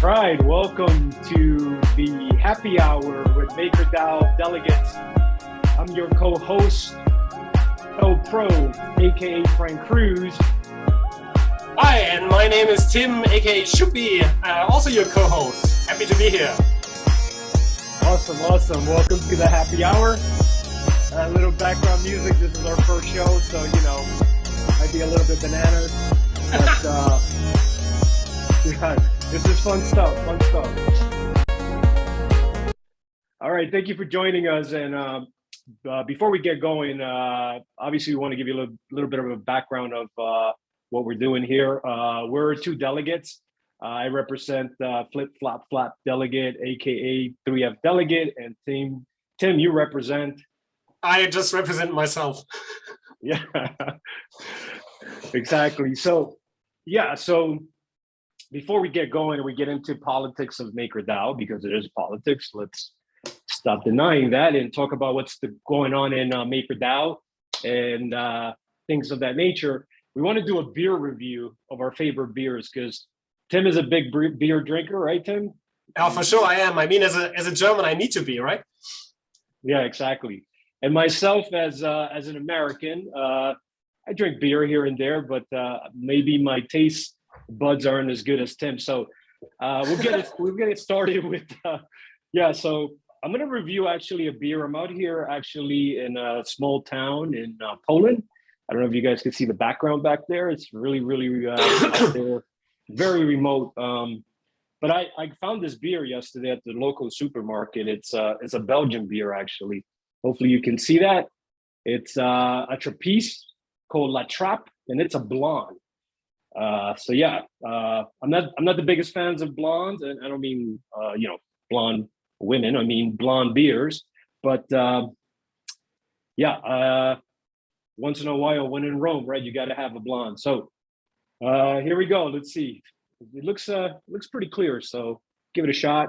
Right, welcome to the happy hour with MakerDAO Delegates. I'm your co-host, ElPro, aka Frank Cruz. Hi, and my name is Tim, aka Schuppi, also your co-host. Happy to be here. Awesome. Welcome to the happy hour. A little background music. This is our first show, so might be a little bit bananas, but this is fun stuff. All right, thank you for joining us. And before we get going, obviously we want to give you a little bit of a background of what we're doing here. We're two delegates. I represent Flop Flap Delegate, aka 3F Delegate, and Tim, you represent. I just represent myself. Yeah, exactly. So before we get going and we get into politics of MakerDAO, because it is politics, let's stop denying that and talk about what's going on in MakerDAO and things of that nature. We want to do a beer review of our favorite beers because Tim is a big beer drinker, right, Tim? Oh, for sure I am. I mean, as a German, I need to be, right? Yeah, exactly. And myself, as an American, I drink beer here and there, but maybe my taste buds aren't as good as Tim. So we'll get it started with So I'm going to review actually a beer. I'm out here actually in a small town in Poland. I don't know if you guys can see the background back there. It's really out there, very remote. But I found this beer yesterday at the local supermarket. It's a Belgian beer actually. Hopefully you can see that. It's a Trappist called La Trappe, and it's a blonde. I'm not the biggest fans of blondes, and I don't mean blonde women. I mean blonde beers. But once in a while, when in Rome, right, you got to have a blonde. So here we go. Let's see. It looks pretty clear. So give it a shot.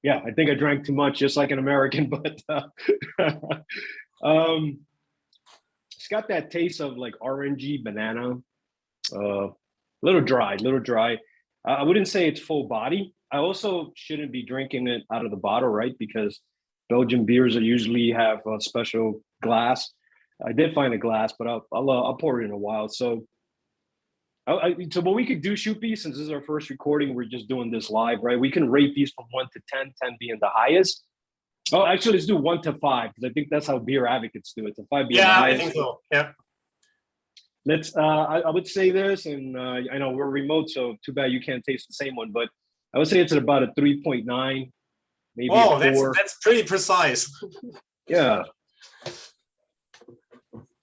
Yeah, I think I drank too much, just like an American, but it's got that taste of like orangey banana, little dry. I wouldn't say it's full body. I also shouldn't be drinking it out of the bottle, right? Because Belgian beers usually have a special glass. I did find a glass, but I'll pour it in a while. So what we could do, Schuppi, since this is our first recording, we're just doing this live, right? We can rate these from 1 to 10, 10 being the highest. Oh, actually, let's do 1 to 5 because I think that's how beer advocates do it. 5 being the highest. I think so. Yeah. Let's. I would say this, and I know we're remote, so too bad you can't taste the same one. But I would say it's at about a 3.9, maybe. Oh, a 4. that's pretty precise. Yeah.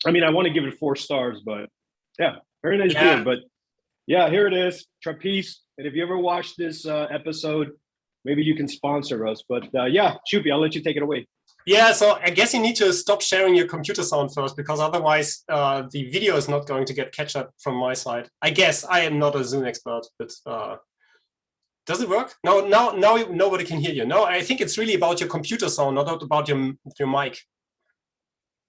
I mean, I want to give it 4 stars, but yeah, very nice beer. But yeah, here it is, Trappist. And if you ever watch this episode, maybe you can sponsor us. But Schuppi, I'll let you take it away. Yeah, so I guess you need to stop sharing your computer sound first, because otherwise the video is not going to get catch up from my side. I guess I am not a Zoom expert, but does it work? No, now nobody can hear you. No, I think it's really about your computer sound, not about your mic.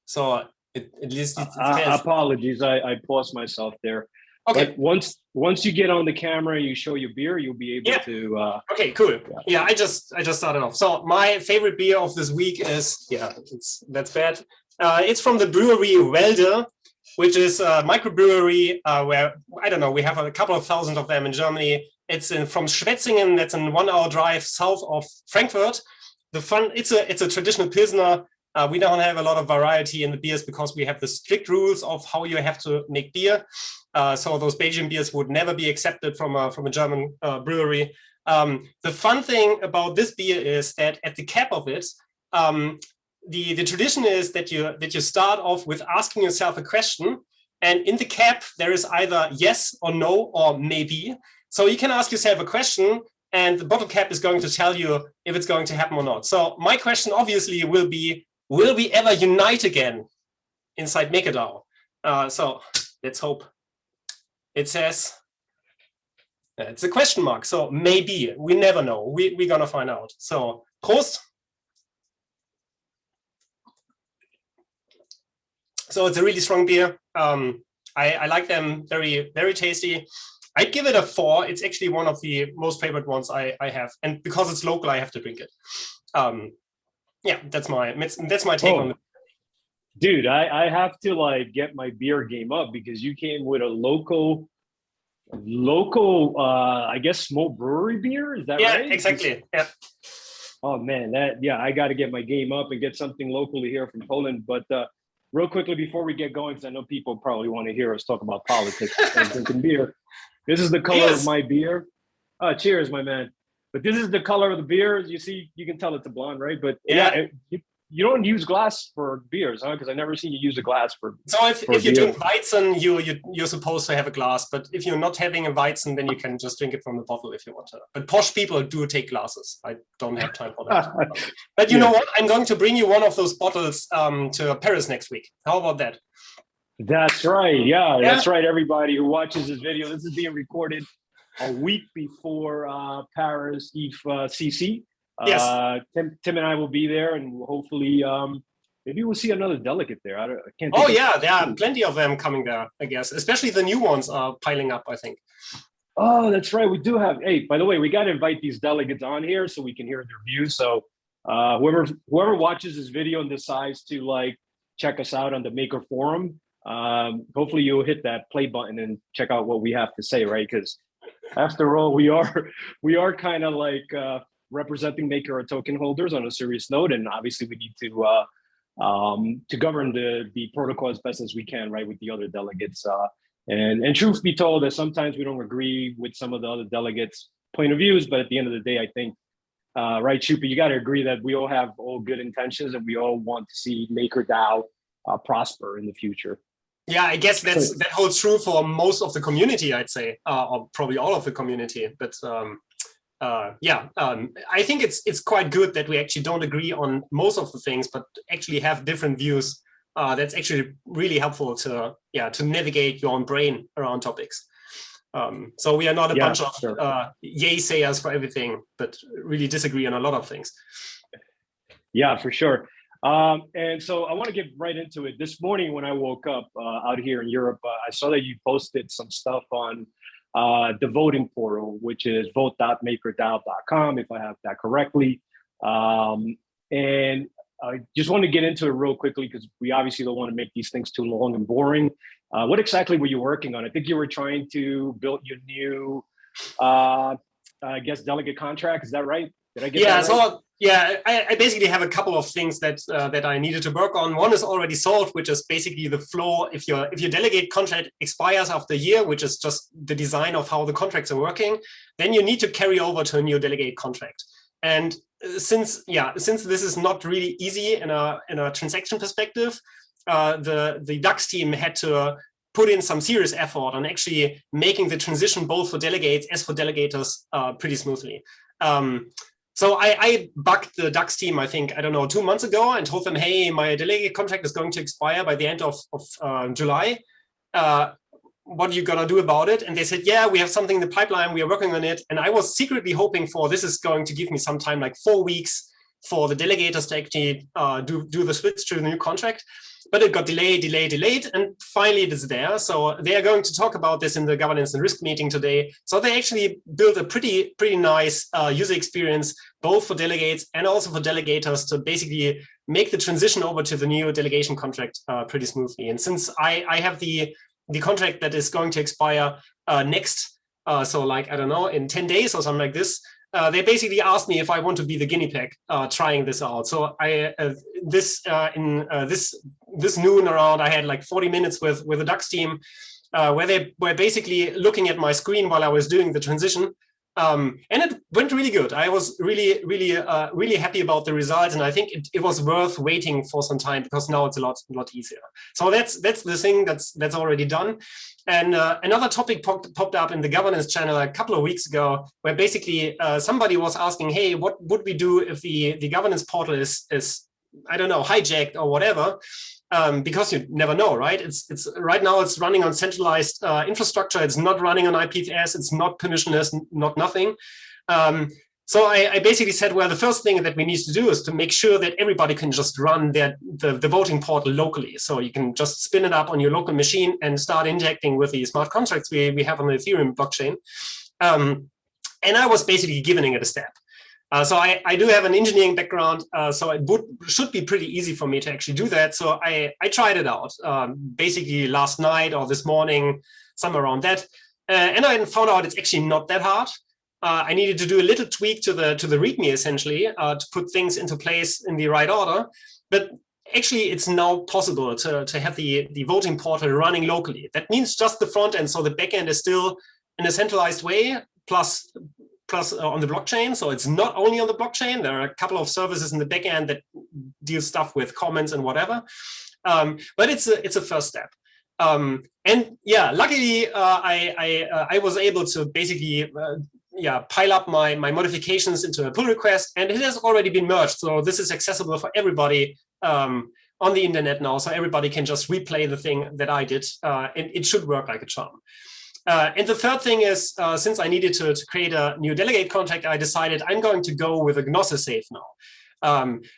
So at least apologies, I paused myself there. Okay. But once you get on the camera and you show your beer, you'll be able to. Okay, cool. Yeah, I just started off. So my favorite beer of this week is that's bad. It's from the brewery Welde, which is a microbrewery where I don't know. We have a couple of thousand of them in Germany. It's from Schwetzingen. That's a 1-hour drive south of Frankfurt. It's a traditional pilsner. We don't have a lot of variety in the beers because we have the strict rules of how you have to make beer. So those Belgian beers would never be accepted from a German brewery. The fun thing about this beer is that at the cap of it, the tradition is that you start off with asking yourself a question, and in the cap there is either yes or no or maybe. So you can ask yourself a question, and the bottle cap is going to tell you if it's going to happen or not. So my question obviously will be, will we ever unite again inside MakerDAO? So let's hope. It says, it's a question mark. So maybe, we never know. We're gonna find out. So Prost. So it's a really strong beer. I like them, very, very tasty. I'd give it a 4. It's actually one of the most favorite ones I have. And because it's local, I have to drink it. Yeah, that's my take on it. Dude, I have to like get my beer game up because you came with a local I guess small brewery beer. Is that right? Yeah, exactly. Yeah. Oh man, I got to get my game up and get something locally here from Poland. But real quickly before we get going, because I know people probably want to hear us talk about politics and drinking beer. This is the color of my beer. Cheers, my man. But this is the color of the beer. You see, you can tell it's a blonde, right? But yeah, you don't use glass for beers, huh? Because I never seen you use a glass for. So if you drink Weizen, you're supposed to have a glass. But if you're not having a Weizen, then you can just drink it from the bottle if you want to. But posh people do take glasses. I don't have time for that. But you know what? I'm going to bring you one of those bottles to Paris next week. How about that? That's right. Yeah, that's right. Everybody who watches this video, this is being recorded a week before Paris CC. Yes. Tim and I will be there, and hopefully, maybe we'll see another delegate there. I can't. Oh yeah, there are plenty of them coming there, I guess. Especially the new ones are piling up, I think. Oh, that's right. We do have. Hey, by the way, we got to invite these delegates on here so we can hear their views. So, whoever watches this video and decides to like check us out on the Maker Forum, hopefully you'll hit that play button and check out what we have to say, right? Because after all, we are kind of like representing Maker token holders on a serious note, and obviously we need to govern the protocol as best as we can, right, with the other delegates. And truth be told, that sometimes we don't agree with some of the other delegates' point of views, but at the end of the day, I think, right, Schuppi, you got to agree that we all have all good intentions and we all want to see MakerDAO prosper in the future. Yeah, I guess that holds true for most of the community, I'd say, or probably all of the community. But I think it's quite good that we actually don't agree on most of the things, but actually have different views. That's actually really helpful to navigate your own brain around topics. So we are not a bunch of yay sayers for everything, but really disagree on a lot of things. Yeah, for sure. And so I want to get right into it. This morning when I woke up out here in Europe, I saw that you posted some stuff on the voting portal, which is vote.makerdao.com, if I have that correctly. And I just want to get into it real quickly because we obviously don't want to make these things too long and boring. What exactly were you working on? I think you were trying to build your new, I guess, delegate contract. Is that right? Did I get that right? So I basically have a couple of things that I needed to work on. One is already solved, which is basically the flow. If your delegate contract expires after a year, which is just the design of how the contracts are working, then you need to carry over to a new delegate contract. And since this is not really easy in a transaction perspective, the DAX team had to put in some serious effort on actually making the transition both for delegates as for delegators pretty smoothly. So I bugged the DAX team, I think, 2 months ago and told them, hey, my delegate contract is going to expire by the end of July. What are you going to do about it? And they said, yeah, we have something in the pipeline. We are working on it. And I was secretly hoping for this is going to give me some time, like 4 weeks for the delegators to actually do the switch to the new contract. But it got delayed, and finally it is there. So they are going to talk about this in the governance and risk meeting today. So they actually built a pretty nice user experience, both for delegates and also for delegators, to basically make the transition over to the new delegation contract pretty smoothly. And since I have the contract that is going to expire next, so like, I don't know, in 10 days or something like this, they basically asked me if I want to be the guinea pig trying this out. So this noon around, I had like 40 minutes with the DAX team where they were basically looking at my screen while I was doing the transition. And it went really good. I was really happy about the results, and I think it was worth waiting for some time because now it's a lot easier. So that's the thing that's already done. And another topic popped up in the governance channel a couple of weeks ago, where basically somebody was asking, hey, what would we do if the governance portal is I don't know, hijacked or whatever? Because you never know, right? It's right now it's running on centralized infrastructure. It's not running on IPFS. It's not permissionless, not nothing. So I basically said, well, the first thing that we need to do is to make sure that everybody can just run the voting portal locally. So you can just spin it up on your local machine and start interacting with the smart contracts we have on the Ethereum blockchain. And I was basically giving it a step. So I do have an engineering background, so it should be pretty easy for me to actually do that. So I tried it out basically last night or this morning, somewhere around that. And I found out it's actually not that hard. I needed to do a little tweak to the README essentially to put things into place in the right order. But actually, it's now possible to have the voting portal running locally. That means just the front end. So the back end is still in a centralized way, plus on the blockchain. So it's not only on the blockchain. There are a couple of services in the back end that deal stuff with comments and whatever. But it's a first step. And yeah, luckily I was able to basically pile up my modifications into a pull request, and it has already been merged. So this is accessible for everybody on the internet now. So everybody can just replay the thing that I did, and it should work like a charm. And the third thing is, since I needed to create a new delegate contract, I decided I'm going to go with a Gnosis safe now.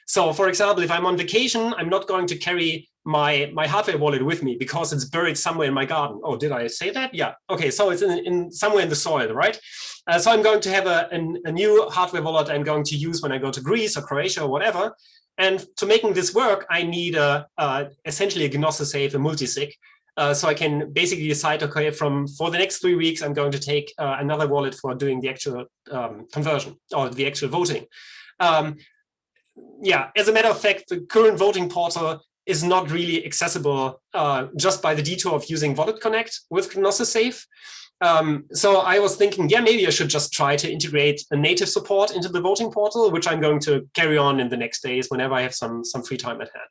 So for example, if I'm on vacation, I'm not going to carry my hardware wallet with me because it's buried somewhere in my garden. Oh, did I say that? Yeah. Okay, so it's in somewhere in the soil, right? So I'm going to have a new hardware wallet I'm going to use when I go to Greece or Croatia or whatever. And to making this work, I need essentially a Gnosis safe, a multisig. So I can basically decide, okay, for the next 3 weeks, I'm going to take another wallet for doing the actual conversion or the actual voting. Yeah, as a matter of fact, the current voting portal is not really accessible just by the detour of using Wallet Connect with Gnosis Safe. So I was thinking, yeah, maybe I should just try to integrate a native support into the voting portal, which I'm going to carry on in the next days whenever I have some free time at hand,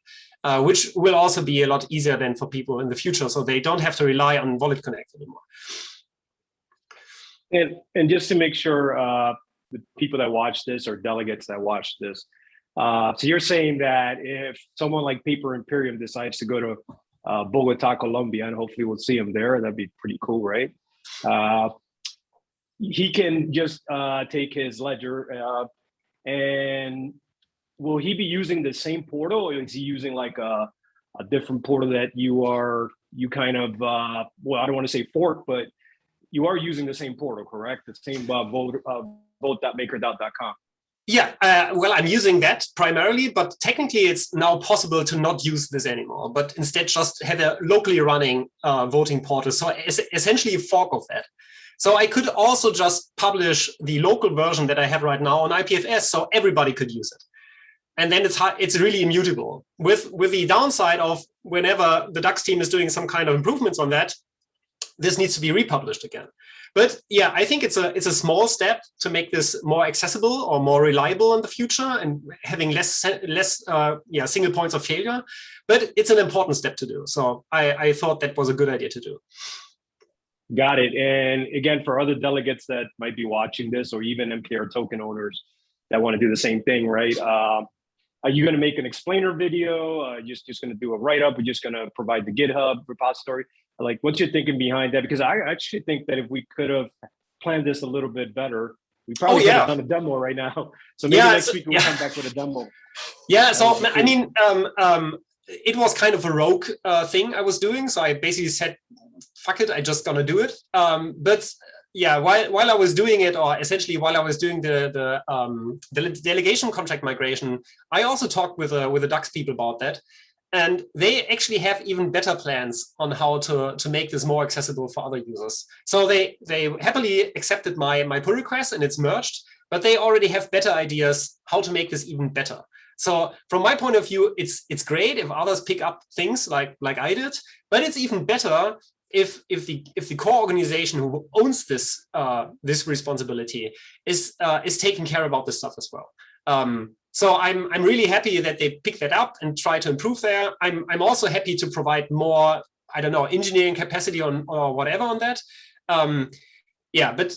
which will also be a lot easier than for people in the future, so they don't have to rely on Wallet Connect anymore. And just to make sure the people that watch this or delegates that watch this, so you're saying that if someone like Paper Imperium decides to go to Bogota, Colombia, and hopefully we'll see him there, that'd be pretty cool, right? He can just take his ledger and will he be using the same portal, or is he using like a different portal that you kind of, well, I don't want to say fork, but you are using the same portal, correct? The same vote.makerdao.com. Yeah, well, I'm using that primarily, but technically it's now possible to not use this anymore, but instead just have a locally running voting portal. So it's essentially a fork of that. So I could also just publish the local version that I have right now on IPFS, so everybody could use it. And then it's really immutable. With the downside of whenever the DAX team is doing some kind of improvements on that, this needs to be republished again. But yeah, I think it's a small step to make this more accessible or more reliable in the future and having less single points of failure. But it's an important step to do. So I thought that was a good idea to do. Got it. And again, for other delegates that might be watching this, or even MKR token owners that want to do the same thing, right? Are you going to make an explainer video? Just going to do a write-up? We're just going to provide the GitHub repository? Like, what's your thinking behind that? Because I actually think that if we could have planned this a little bit better, we probably could have done a demo right now. So maybe next week we'll come back with a demo. Yeah, so I mean, it was kind of a rogue thing I was doing. So I basically said, fuck it, I just gonna do it. But yeah, while I was doing it, or essentially while I was doing the delegation contract migration, I also talked with the DAX people about that. And they actually have even better plans on how to make this more accessible for other users. So they happily accepted my pull request and it's merged, but they already have better ideas how to make this even better. So from my point of view, it's great if others pick up things like I did, but it's even better if the core organization who owns this this responsibility is taking care about this stuff as well. So I'm really happy that they picked that up and try to improve there. I'm also happy to provide more, I don't know, engineering capacity on or whatever on that. Yeah, but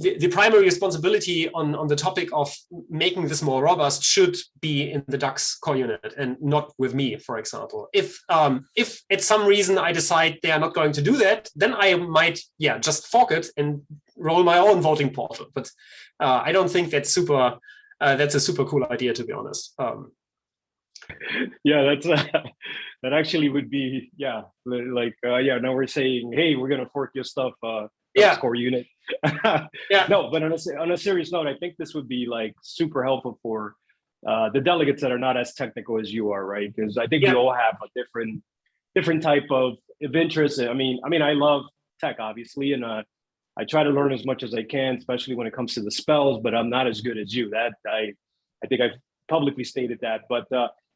the primary responsibility on the topic of making this more robust should be in the DAX core unit and not with me, for example. If at some reason I decide they are not going to do that, then I might just fork it and roll my own voting portal. But I don't think that's super. That's a super cool idea, to be honest. Yeah, that's that actually would be like now we're saying, hey, we're gonna fork your stuff, core unit. Yeah. No, but on a serious note, I think this would be like super helpful for the delegates that are not as technical as you are, right? Because I think we all have a different type of interest. I mean, I love tech, obviously, and I try to learn as much as I can, especially when it comes to the spells. But I'm not as good as you. That I think I've publicly stated that. But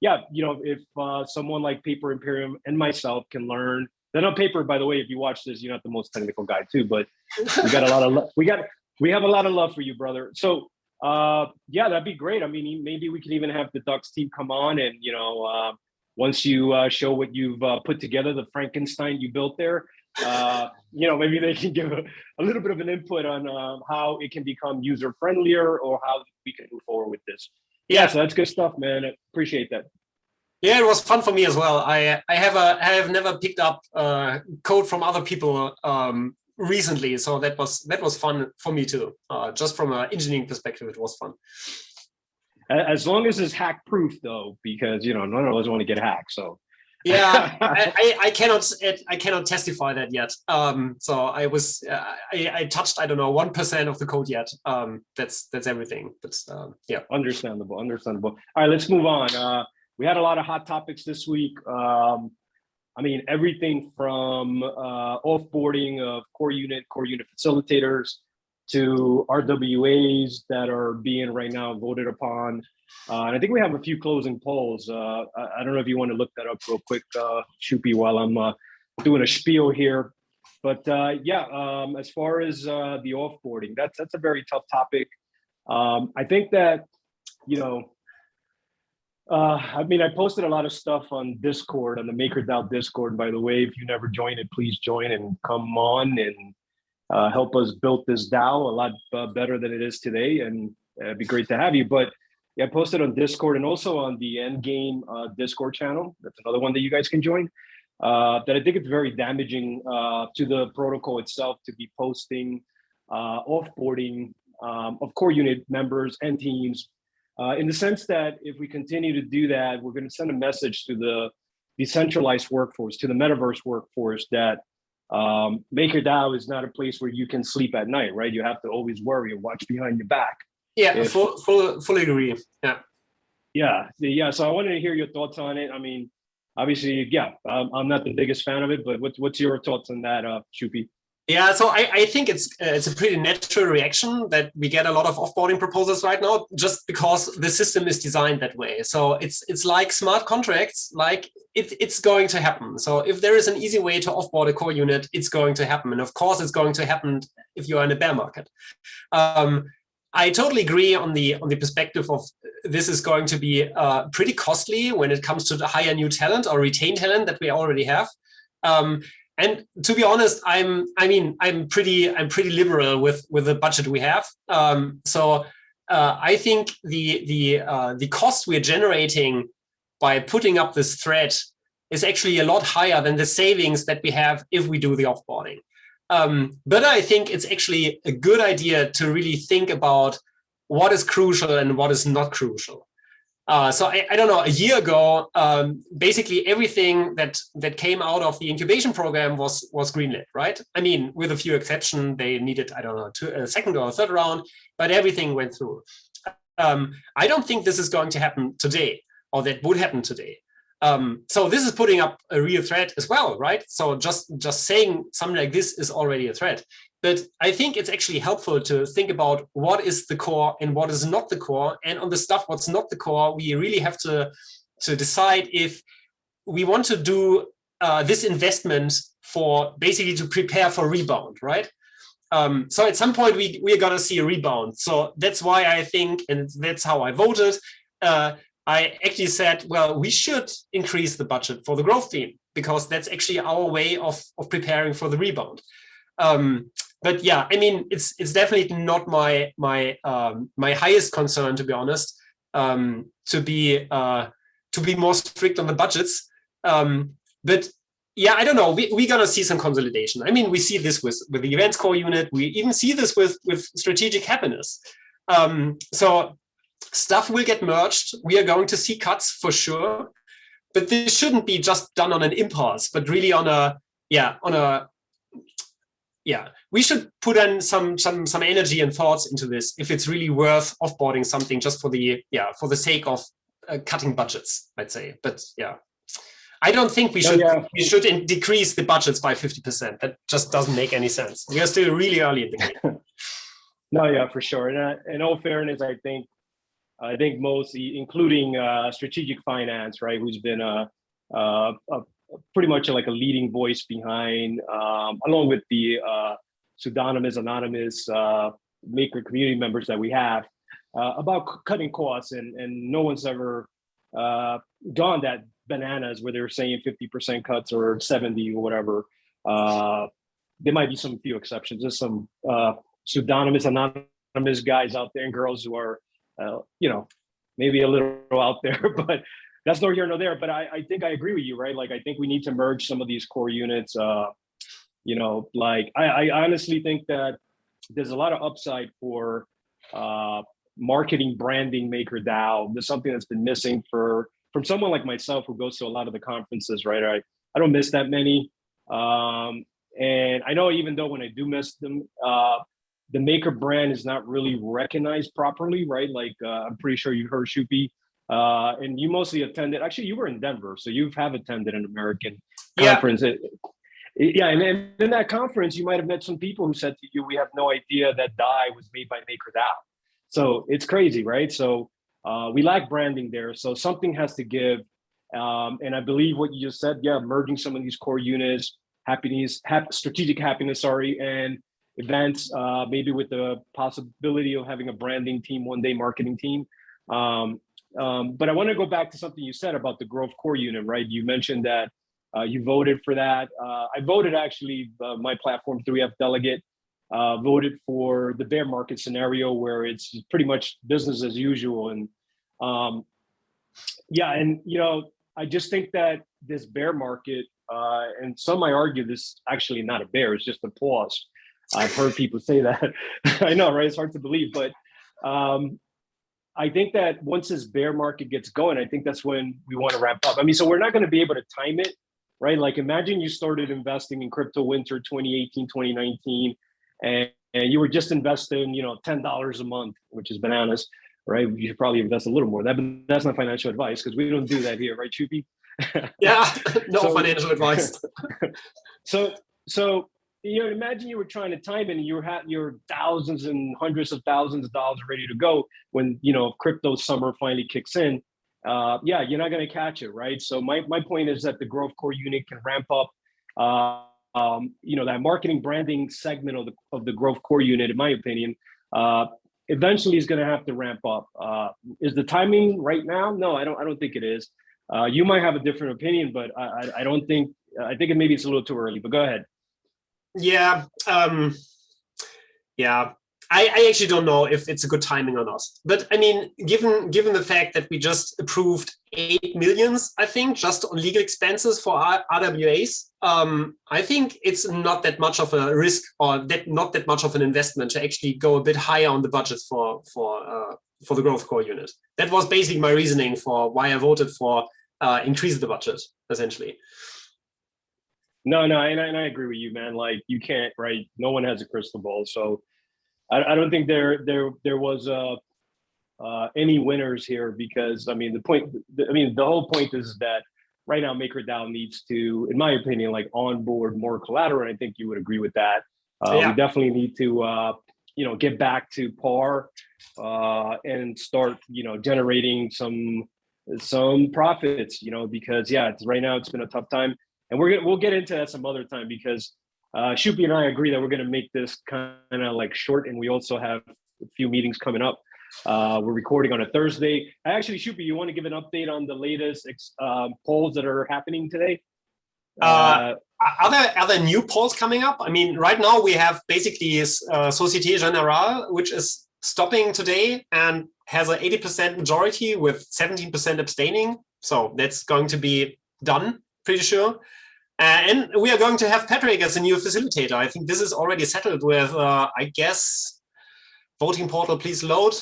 yeah, if someone like Paper Imperium and myself can learn. Then on Paper, by the way, if you watch this, you're not the most technical guy too, but we got a lot of we have a lot of love for you, brother. So yeah, that'd be great. I mean, maybe we can even have the Ducks team come on and once you show what you've put together, the Frankenstein you built there, maybe they can give a little bit of an input on how it can become user friendlier or how we can move forward with this. Yeah, so that's good stuff, man. I appreciate that. Yeah, it was fun for me as well. I have never picked up code from other people recently, so that was fun for me too. Just from an engineering perspective, it was fun. As long as it's hack proof, though, because none of us want to get hacked. So yeah, I cannot testify that yet. So I touched, I don't know, 1% of the code yet. That's everything. But yeah, understandable. All right, let's move on. We had a lot of hot topics this week. I mean, everything from offboarding of core unit facilitators to RWAs that are being right now voted upon. And I think we have a few closing polls. I don't know if you want to look that up real quick, Schuppi, while I'm doing a spiel here. But as far as the offboarding, that's a very tough topic. I think that, I posted a lot of stuff on Discord, on the MakerDAO Discord. By the way, if you never joined it, please join and come on and help us build this DAO a lot better than it is today. And it'd be great to have you. But yeah, I posted on Discord and also on the Endgame Discord channel. That's another one that you guys can join. That I think it's very damaging to the protocol itself to be posting offboarding of core unit members and teams. In the sense that if we continue to do that, we're going to send a message to the decentralized workforce, to the metaverse workforce, that MakerDAO is not a place where you can sleep at night, right? You have to always worry and watch behind your back. Yeah, fully agree. Yeah. So I wanted to hear your thoughts on it. I mean, obviously, I'm not the biggest fan of it, but what's your thoughts on that, Schuppi? Yeah, so I think it's a pretty natural reaction that we get a lot of offboarding proposals right now, just because the system is designed that way. So it's like smart contracts, like it's going to happen. So if there is an easy way to offboard a core unit, it's going to happen. And of course, it's going to happen if you are in a bear market. I totally agree on the perspective of this is going to be pretty costly when it comes to the hire new talent or retain talent that we already have. And to be honest, I'm pretty liberal with the budget we have. So I think the cost we're generating by putting up this thread is actually a lot higher than the savings that we have if we do the offboarding. But I think it's actually a good idea to really think about what is crucial and what is not crucial. So I don't know, a year ago, basically everything that came out of the incubation program was greenlit, right? I mean, with a few exceptions, they needed, I don't know, a second or a third round, but everything went through. I don't think this is going to happen today, or that would happen today. So this is putting up a real threat as well, right? So just saying something like this is already a threat. But I think it's actually helpful to think about what is the core and what is not the core. And on the stuff what's not the core, we really have to decide if we want to do this investment for basically to prepare for rebound, right? So at some point we are going to see a rebound. So that's why I think, and that's how I voted, I actually said, well, we should increase the budget for the growth team because that's actually our way of preparing for the rebound. But yeah, I mean, it's definitely not my highest concern, to be honest, to be more strict on the budgets. But yeah, I don't know. We're gonna see some consolidation. I mean, we see this with the events core unit. We even see this with strategic happiness. So stuff will get merged. We are going to see cuts for sure, but this shouldn't be just done on an impulse, but really on a we should put in some energy and thoughts into this if it's really worth offboarding something just for the sake of cutting budgets, I'd say. But yeah, I don't think we should decrease the budgets by 50%. That just doesn't make any sense. We are still really early in the game. No, yeah, for sure. And in all fairness, I think most, including strategic finance, right, who's been a pretty much like a leading voice behind, along with the pseudonymous, anonymous maker community members that we have, about cutting costs, and no one's ever gone that bananas where they're saying 50% cuts or 70 or whatever. There might be some few exceptions. There's some pseudonymous, anonymous guys out there and girls who are, maybe a little out there, but that's nor here nor there. But I think I agree with you, right? Like, I think we need to merge some of these core units. Like I honestly think that there's a lot of upside for marketing, branding, MakerDAO. There's something that's been missing from someone like myself who goes to a lot of the conferences, right? I don't miss that many. And I know even though when I do miss them, the Maker brand is not really recognized properly, right? Like I'm pretty sure you heard Schuppi, and you mostly attended. Actually, you were in Denver, so you have attended an American conference. Yeah, and in that conference, you might have met some people who said to you, "We have no idea that dye was made by MakerDAO." So it's crazy, right? So we lack branding there. So something has to give. And I believe what you just said, merging some of these core units, strategic happiness, and events, maybe with the possibility of having a branding team one day, marketing team. But I want to go back to something you said about the growth core unit, right? You mentioned that you voted for that. I voted actually, my platform 3F Delegate voted for the bear market scenario where it's pretty much business as usual. And I just think that this bear market, and some might argue this actually not a bear, it's just a pause. I've heard people say that. I know, right? It's hard to believe, but I think that once this bear market gets going, I think that's when we want to ramp up. I mean, so we're not going to be able to time it, right? Like imagine you started investing in crypto winter 2018, 2019, and you were just investing, $10 a month, which is bananas, right? You should probably invest a little more. That's not financial advice because we don't do that here, right, Schuppi? Yeah, no financial advice. So imagine you were trying to time it and you had your thousands and hundreds of thousands of dollars ready to go when, crypto summer finally kicks in. You're not going to catch it, right? So my point is that the growth core unit can ramp up, that marketing branding segment of the growth core unit, in my opinion, eventually is going to have to ramp up. Is the timing right now? No, I don't think it is. You might have a different opinion, but I don't think, I think maybe it's a little too early, but go ahead. Yeah. I actually don't know if it's a good timing or not. But I mean, given the fact that we just approved 8 million, I think, just on legal expenses for RWAs, I think it's not that much of a risk or not that much of an investment to actually go a bit higher on the budget for the growth core unit. That was basically my reasoning for why I voted for increase the budget, essentially. No, and I agree with you, man. Like you can't, right? No one has a crystal ball, so I don't think there was any winners here because I mean the whole point is that right now MakerDAO needs to, in my opinion, like onboard more collateral. And I think you would agree with that. We definitely need to get back to par and start generating some profits. Because right now it's been a tough time. And we'll get into that some other time because Schuppi and I agree that we're going to make this kind of like short, and we also have a few meetings coming up. We're recording on a Thursday. Actually, Schuppi, you want to give an update on the latest polls that are happening today? Are there new polls coming up? I mean, right now we have basically Société Générale, which is stopping today and has an 80% majority with 17% abstaining. So that's going to be done, pretty sure. And we are going to have Patrick as a new facilitator. I think this is already settled with, I guess, voting portal, please load.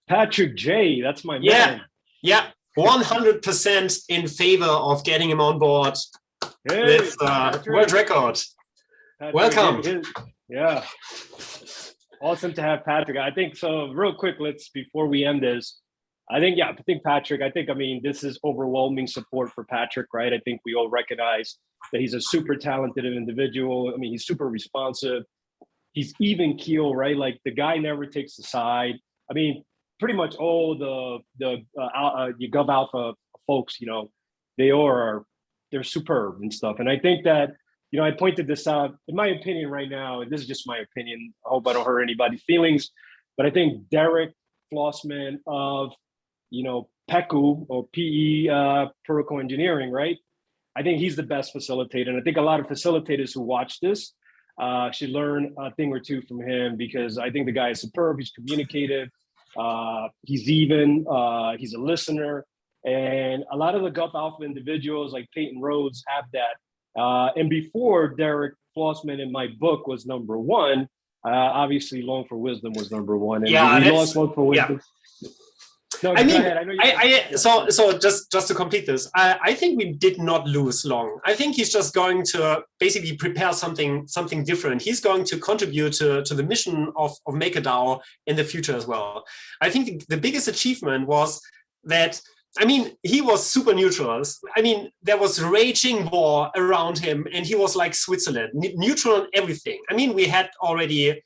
Patrick J, that's my man. man. Yeah, 100% in favor of getting him on board. Hey, with world record. Patrick, Welcome. Yeah, awesome to have Patrick. I think so. Real quick, before we end this. I think Patrick. I mean, this is overwhelming support for Patrick, right? I think we all recognize that he's a super talented individual. I mean, he's super responsive. He's even keel, right? Like the guy never takes a side. I mean, pretty much all the Gov Alpha folks, they're superb and stuff. And I think that, I pointed this out, in my opinion right now, and this is just my opinion, I hope I don't hurt anybody's feelings, but I think Derek Flossman of, PECU or PE Protocol Engineering, right? I think he's the best facilitator. And I think a lot of facilitators who watch this should learn a thing or two from him, because I think the guy is superb. He's communicative. He's a listener. And a lot of the Gulf Alpha individuals like Peyton Rhodes have that. And before Derek Flossman in my book was number one, obviously Long for Wisdom was number one. And we lost Long for Wisdom. Yeah. No, I mean, so just to complete this, I think we did not lose Long. I think he's just going to basically prepare something different. He's going to contribute to the mission of MakerDAO in the future as well. I think the biggest achievement was that, I mean, he was super neutral. I mean, there was raging war around him, and he was like Switzerland, neutral on everything. I mean, we had already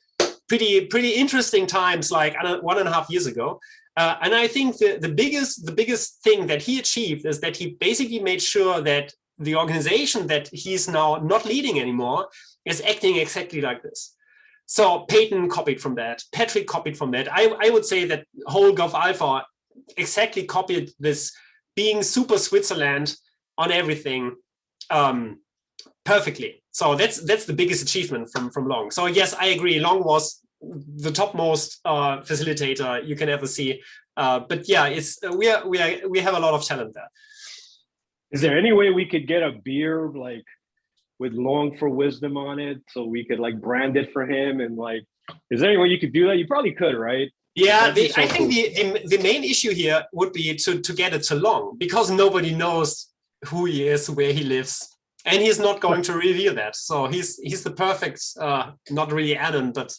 pretty interesting times like 1.5 years ago. And I think the biggest thing that he achieved is that he basically made sure that the organization that he's now not leading anymore is acting exactly like this. So Peyton copied from that, Patrick copied from that. I would say that whole Gov Alpha exactly copied this being super Switzerland on everything perfectly. So that's the biggest achievement from Long. So yes, I agree. Long was the topmost facilitator you can ever see. But yeah, it's we have a lot of talent there. Is there any way we could get a beer like with Long for Wisdom on it, so we could like brand it for him? And like, is there any way you could do that? You probably could, right? Yeah, I think the main issue here would be to get it to Long, because nobody knows who he is, where he lives. And he's not going to reveal that. So he's the perfect, not really Anon, but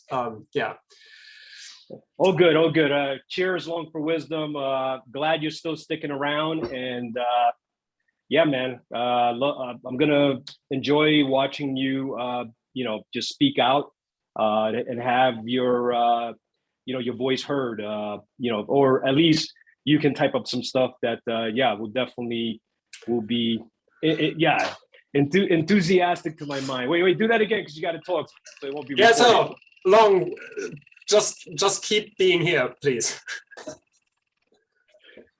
yeah. All good. Cheers, Long for Wisdom. Glad you're still sticking around. And yeah, man, I'm going to enjoy watching you, just speak out and have your, your voice heard, or at least you can type up some stuff that, will be, yeah. Enthusiastic to my mind. Wait, do that again, because you got to talk, so it won't be recorded. So Long, just keep being here, please.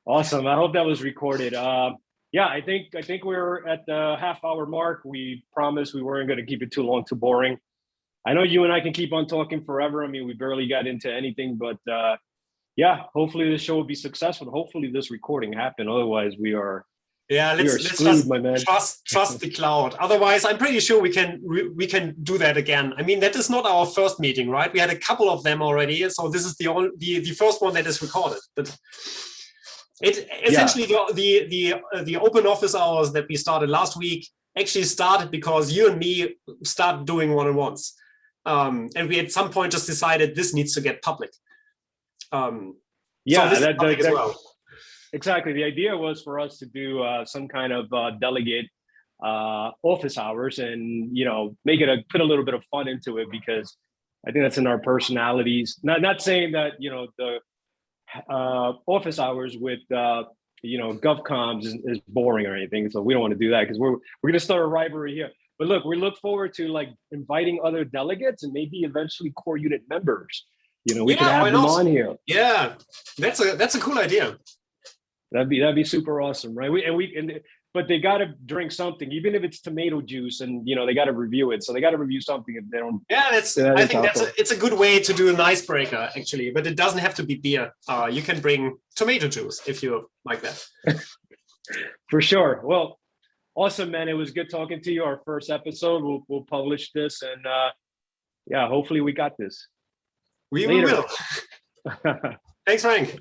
Awesome. I hope that was recorded. Yeah, I think we're at the half-hour mark. We promised we weren't going to keep it too long, too boring. I know you and I can keep on talking forever. I mean, we barely got into anything, but yeah, hopefully this show will be successful. Hopefully this recording happened. Otherwise, we are. Yeah, let's just trust the cloud. Otherwise, I'm pretty sure we can do that again. I mean, that is not our first meeting, right? We had a couple of them already, so this is the first one that is recorded. But it essentially the open office hours that we started last week actually started because you and me started doing one-on-ones, and we at some point just decided this needs to get public. Yeah, so that as well. Exactly. The idea was for us to do some kind of delegate office hours, and make it put a little bit of fun into it, because I think that's in our personalities. Not saying that the office hours with GovComs is boring or anything. So we don't want to do that, because we're going to start a rivalry here. But look, we look forward to like inviting other delegates and maybe eventually core unit members. We can have them on here. Yeah, that's a cool idea. That'd be super awesome, right? But they got to drink something, even if it's tomato juice, and they got to review it. So they got to review something if they don't. Yeah, I think it's a good way to do an icebreaker, actually. But it doesn't have to be beer. You can bring tomato juice if you like that. For sure. Well, Awesome, man. It was good talking to you. Our first episode. We'll publish this, and yeah, hopefully we got this. We Later. will. Thanks, Frank.